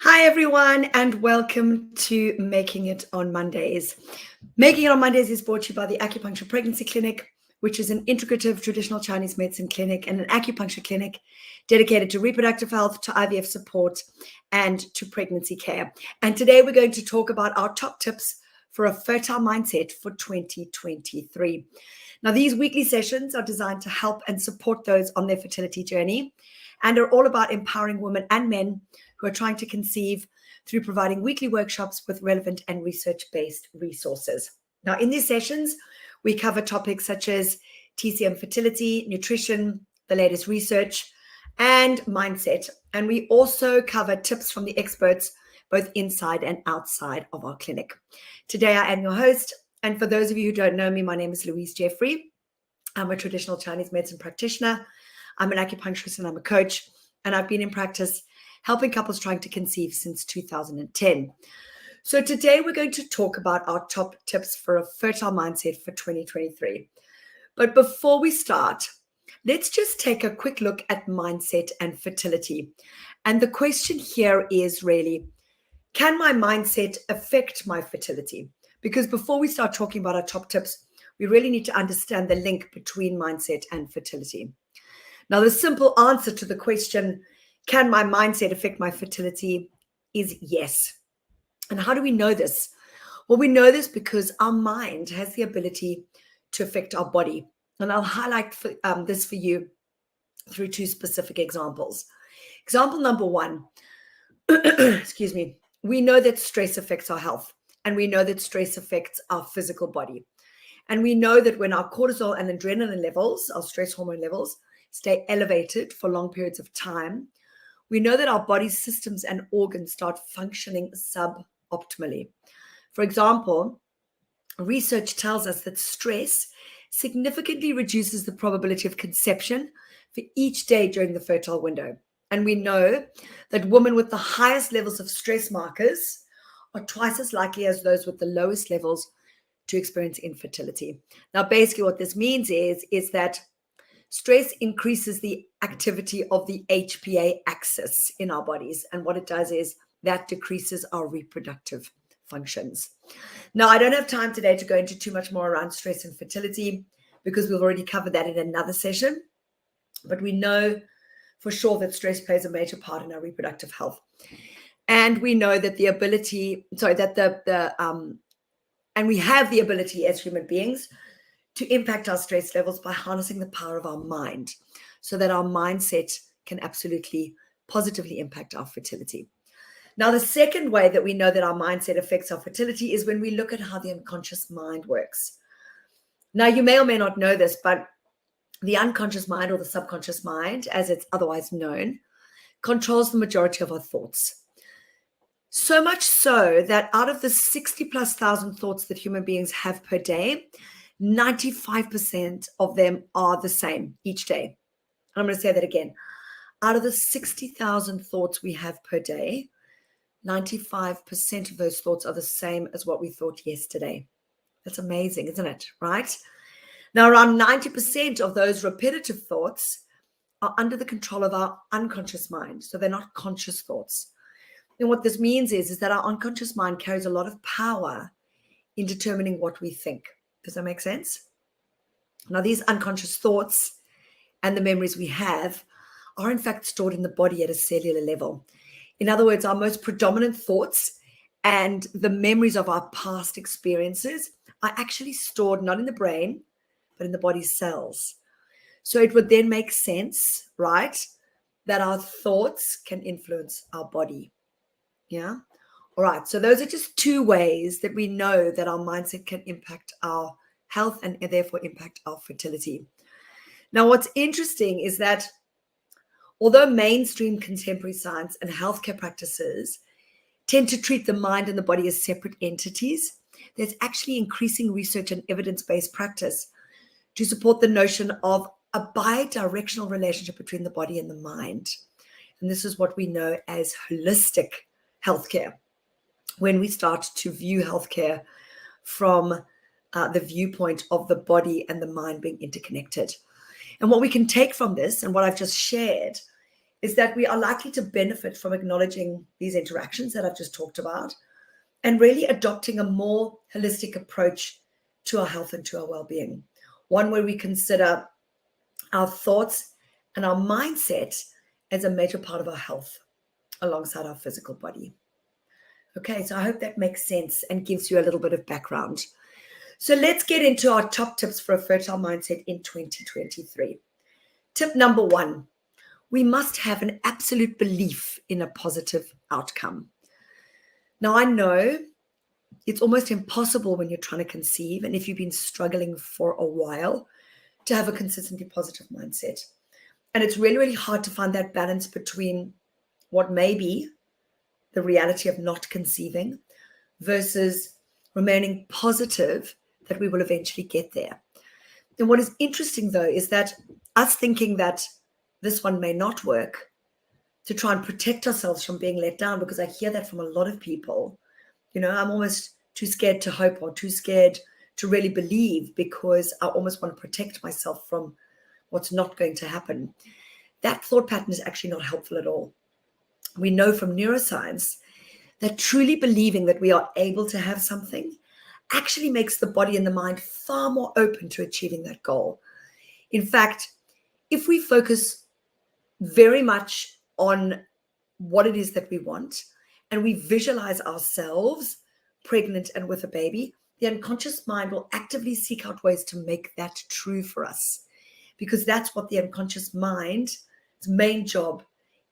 Hi, everyone, and welcome to Making It on Mondays. Making It on Mondays is brought to you by the Acupuncture Pregnancy Clinic, which is an integrative traditional Chinese medicine clinic and an acupuncture clinic dedicated to reproductive health, to IVF support, and to pregnancy care. And today we're going to talk about our top tips for a fertile mindset for 2023. Now, these weekly sessions are designed to help and support those on their fertility journey and are all about empowering women and men who are trying to conceive through providing weekly workshops with relevant and research-based resources. Now, in these sessions, we cover topics such as TCM fertility, nutrition, the latest research, and mindset. And we also cover tips from the experts, both inside and outside of our clinic. Today, I am your host. And for those of you who don't know me, my name is Louise Jeffrey. I'm a traditional Chinese medicine practitioner. I'm an acupuncturist and I'm a coach. And I've been in practice helping couples trying to conceive since 2010. So today we're going to talk about our top tips for a fertile mindset for 2023. But before we start, let's just take a quick look at mindset and fertility. And the question here is really, can my mindset affect my fertility? Because before we start talking about our top tips, we really need to understand the link between mindset and fertility. Now, the simple answer to the question, can my mindset affect my fertility, is yes. And how do we know this? Well, we know this because our mind has the ability to affect our body. And I'll highlight this for you through two specific examples. Example number one, excuse me, we know that stress affects our health, and we know that stress affects our physical body. And we know that when our cortisol and adrenaline levels, our stress hormone levels, stay elevated for long periods of time, we know that our body's systems and organs start functioning suboptimally. For example, research tells us that stress significantly reduces the probability of conception for each day during the fertile window. And we know that women with the highest levels of stress markers are twice as likely as those with the lowest levels to experience infertility. Now, basically what this means is that stress increases the activity of the HPA axis in our bodies. And what it does is that decreases our reproductive functions. Now, I don't have time today to go into too much more around stress and fertility because we've already covered that in another session. But we know for sure that stress plays a major part in our reproductive health. And we know that we have the ability as human beings to impact our stress levels by harnessing the power of our mind so that our mindset can absolutely positively impact our fertility. Now, the second way that we know that our mindset affects our fertility is when we look at how the unconscious mind works. Now, you may or may not know this, but the unconscious mind, or the subconscious mind, as it's otherwise known, controls the majority of our thoughts. So much so that out of the 60,000+ thoughts that human beings have per day, 95% of them are the same each day. And I'm going to say that again. Out of the 60,000 thoughts we have per day, 95% of those thoughts are the same as what we thought yesterday. That's amazing, isn't it? Right? Now, around 90% of those repetitive thoughts are under the control of our unconscious mind. So they're not conscious thoughts. And what this means is that our unconscious mind carries a lot of power in determining what we think. Does that make sense? Now, these unconscious thoughts and the memories we have are in fact stored in the body at a cellular level. In other words, our most predominant thoughts and the memories of our past experiences are actually stored not in the brain, but in the body's cells. So it would then make sense, right, that our thoughts can influence our body. Yeah. All right. So those are just two ways that we know that our mindset can impact our health and therefore impact our fertility. Now, what's interesting is that although mainstream contemporary science and healthcare practices tend to treat the mind and the body as separate entities, there's actually increasing research and evidence-based practice to support the notion of a bi-directional relationship between the body and the mind. And this is what we know as holistic healthcare, when we start to view healthcare from the viewpoint of the body and the mind being interconnected. And what we can take from this and what I've just shared is that we are likely to benefit from acknowledging these interactions that I've just talked about and really adopting a more holistic approach to our health and to our well-being. One where we consider our thoughts and our mindset as a major part of our health alongside our physical body. Okay, so I hope that makes sense and gives you a little bit of background. So let's get into our top tips for a fertile mindset in 2023. Tip number 1, we must have an absolute belief in a positive outcome. Now, I know it's almost impossible when you're trying to conceive, and if you've been struggling for a while, to have a consistently positive mindset. And it's really, really hard to find that balance between what may be the reality of not conceiving versus remaining positive that we will eventually get there. And what is interesting, though, is that us thinking that this one may not work, to try and protect ourselves from being let down, because I hear that from a lot of people. I'm almost too scared to hope or too scared to really believe because I almost want to protect myself from what's not going to happen. That thought pattern is actually not helpful at all. We know from neuroscience that truly believing that we are able to have something actually makes the body and the mind far more open to achieving that goal. In fact, if we focus very much on what it is that we want and we visualize ourselves pregnant and with a baby, the unconscious mind will actively seek out ways to make that true for us, because that's what the unconscious mind's main job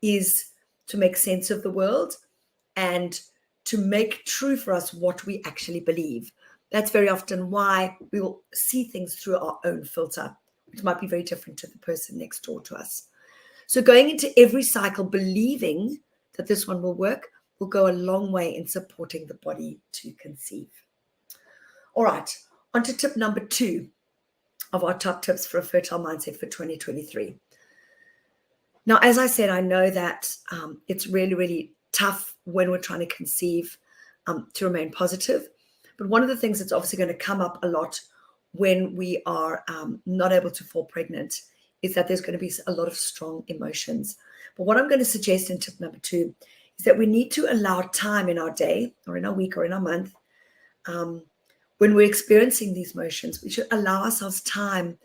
is, to make sense of the world and to make true for us what we actually believe. That's very often why we will see things through our own filter, which might be very different to the person next door to us. So going into every cycle believing that this one will work will go a long way in supporting the body to conceive. All right, on to tip number 2 of our top tips for a fertile mindset for 2023. Now, as I said, I know that it's really, really tough when we're trying to conceive to remain positive. But one of the things that's obviously going to come up a lot when we are not able to fall pregnant is that there's going to be a lot of strong emotions. But what I'm going to suggest in tip number 2 is that we need to allow time in our day or in our week or in our month. When we're experiencing these emotions, we should allow ourselves time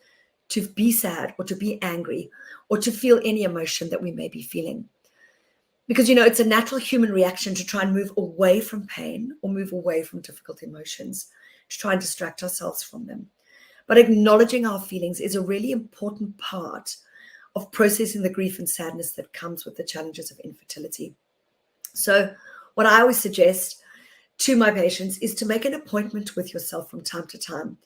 to be sad or to be angry or to feel any emotion that we may be feeling. Because, it's a natural human reaction to try and move away from pain or move away from difficult emotions, to try and distract ourselves from them. But acknowledging our feelings is a really important part of processing the grief and sadness that comes with the challenges of infertility. So what I always suggest to my patients is to make an appointment with yourself from time to time,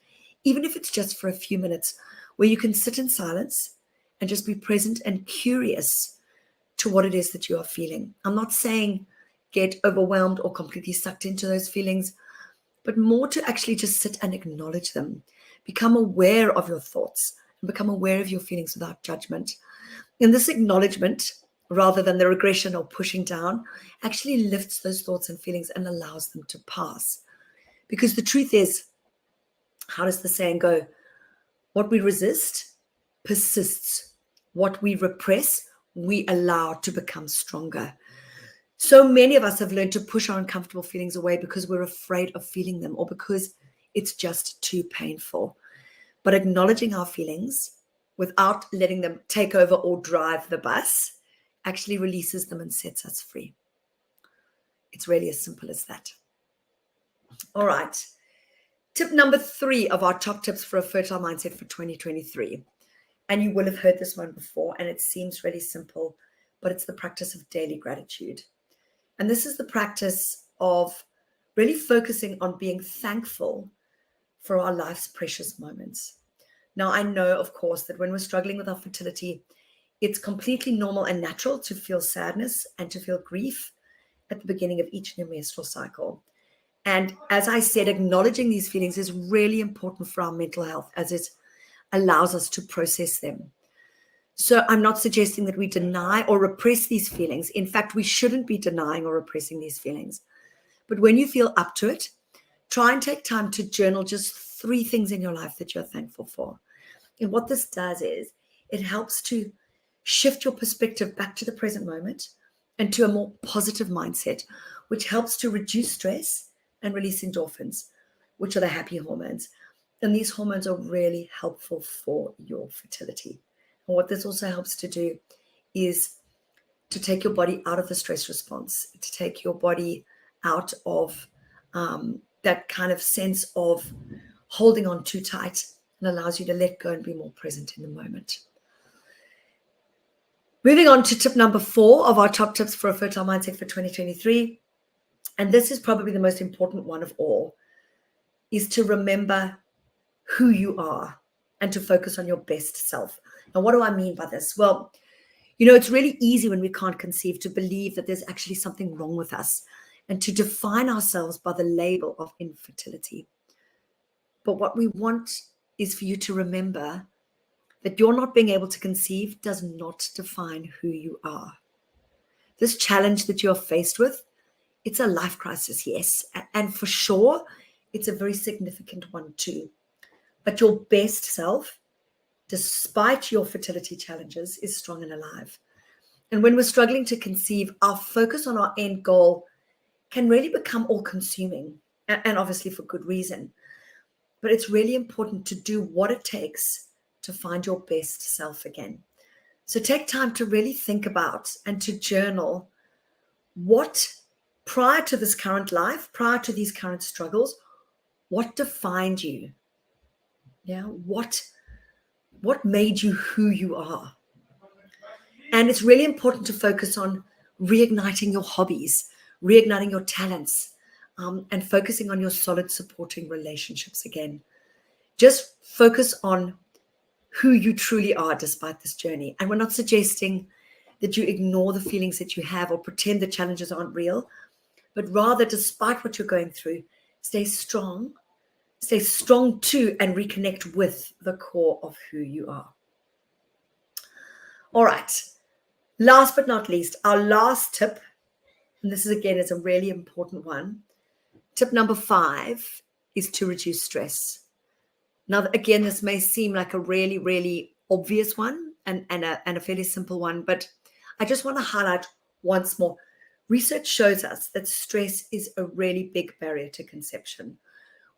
even if it's just for a few minutes, where you can sit in silence and just be present and curious to what it is that you are feeling. I'm not saying get overwhelmed or completely sucked into those feelings, but more to actually just sit and acknowledge them. Become aware of your thoughts and become aware of your feelings without judgment. And this acknowledgement, rather than the regression or pushing down, actually lifts those thoughts and feelings and allows them to pass. Because the truth is, how does the saying go? What we resist persists. What we repress, we allow to become stronger. So many of us have learned to push our uncomfortable feelings away because we're afraid of feeling them or because it's just too painful. But acknowledging our feelings without letting them take over or drive the bus actually releases them and sets us free. It's really as simple as that. All right. Tip number 3 of our top tips for a fertile mindset for 2023. And you will have heard this one before, and it seems really simple, but it's the practice of daily gratitude. And this is the practice of really focusing on being thankful for our life's precious moments. Now, I know, of course, that when we're struggling with our fertility, it's completely normal and natural to feel sadness and to feel grief at the beginning of each new menstrual cycle. And as I said, acknowledging these feelings is really important for our mental health, as it allows us to process them. So I'm not suggesting that we deny or repress these feelings. In fact, we shouldn't be denying or repressing these feelings. But when you feel up to it, try and take time to journal just 3 things in your life that you're thankful for. And what this does is it helps to shift your perspective back to the present moment and to a more positive mindset, which helps to reduce stress and release endorphins, which are the happy hormones. And these hormones are really helpful for your fertility. And what this also helps to do is to take your body out of the stress response, to take your body out of that kind of sense of holding on too tight, and allows you to let go and be more present in the moment. Moving on to tip number 4 of our top tips for a fertile mindset for 2023. And this is probably the most important one of all, is to remember who you are and to focus on your best self. Now, what do I mean by this? Well, it's really easy when we can't conceive to believe that there's actually something wrong with us and to define ourselves by the label of infertility. But what we want is for you to remember that your not being able to conceive does not define who you are. This challenge that you're faced with, it's a life crisis, yes. And for sure, it's a very significant one too. But your best self, despite your fertility challenges, is strong and alive. And when we're struggling to conceive, our focus on our end goal can really become all-consuming, and obviously for good reason. But it's really important to do what it takes to find your best self again. So take time to really think about and to journal what, prior to this current life, prior to these current struggles, what defined you? Yeah, what made you who you are? And it's really important to focus on reigniting your hobbies, reigniting your talents, and focusing on your solid supporting relationships again. Just focus on who you truly are despite this journey. And we're not suggesting that you ignore the feelings that you have or pretend the challenges aren't real, but rather, despite what you're going through, stay strong too, and reconnect with the core of who you are. All right. Last but not least, our last tip, and this is a really important one. Tip number 5 is to reduce stress. Now, again, this may seem like a really, really obvious one and a fairly simple one, but I just want to highlight once more. Research shows us that stress is a really big barrier to conception.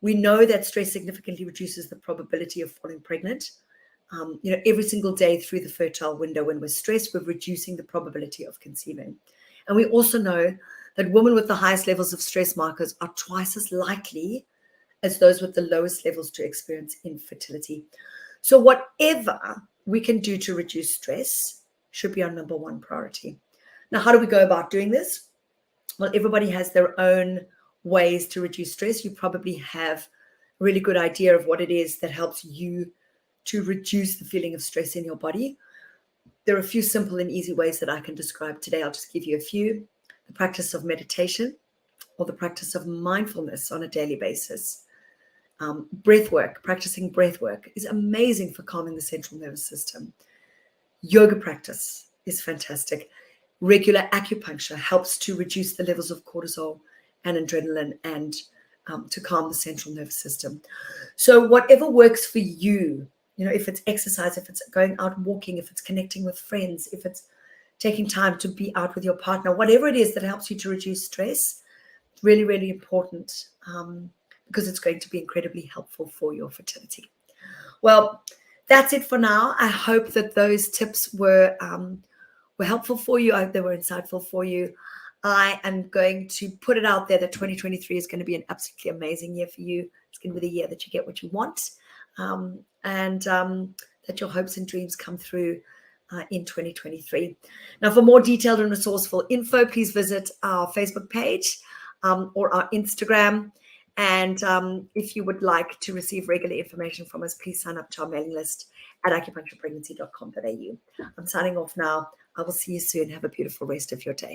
We know that stress significantly reduces the probability of falling pregnant. Every single day through the fertile window, when we're stressed, we're reducing the probability of conceiving. And we also know that women with the highest levels of stress markers are twice as likely as those with the lowest levels to experience infertility. So whatever we can do to reduce stress should be our number 1 priority. Now, how do we go about doing this? Well, everybody has their own ways to reduce stress. You probably have a really good idea of what it is that helps you to reduce the feeling of stress in your body. There are a few simple and easy ways that I can describe today. I'll just give you a few. The practice of meditation or the practice of mindfulness on a daily basis. Breath work, practicing breath work is amazing for calming the central nervous system. Yoga practice is fantastic. Regular acupuncture helps to reduce the levels of cortisol and adrenaline and to calm the central nervous system. So whatever works for you, if it's exercise, if it's going out walking, if it's connecting with friends, if it's taking time to be out with your partner, whatever it is that helps you to reduce stress, it's really, really important because it's going to be incredibly helpful for your fertility. Well, that's it for now. I hope that those tips were helpful for you. I hope they were insightful for you. I am going to put it out there that 2023 is going to be an absolutely amazing year for you. It's going to be the year that you get what you want, and that your hopes and dreams come through in 2023. Now, for more detailed and resourceful info, please visit our Facebook page or our Instagram. And if you would like to receive regular information from us, please sign up to our mailing list at acupuncturepregnancy.com.au. I'm signing off now. I will see you soon. Have a beautiful rest of your day.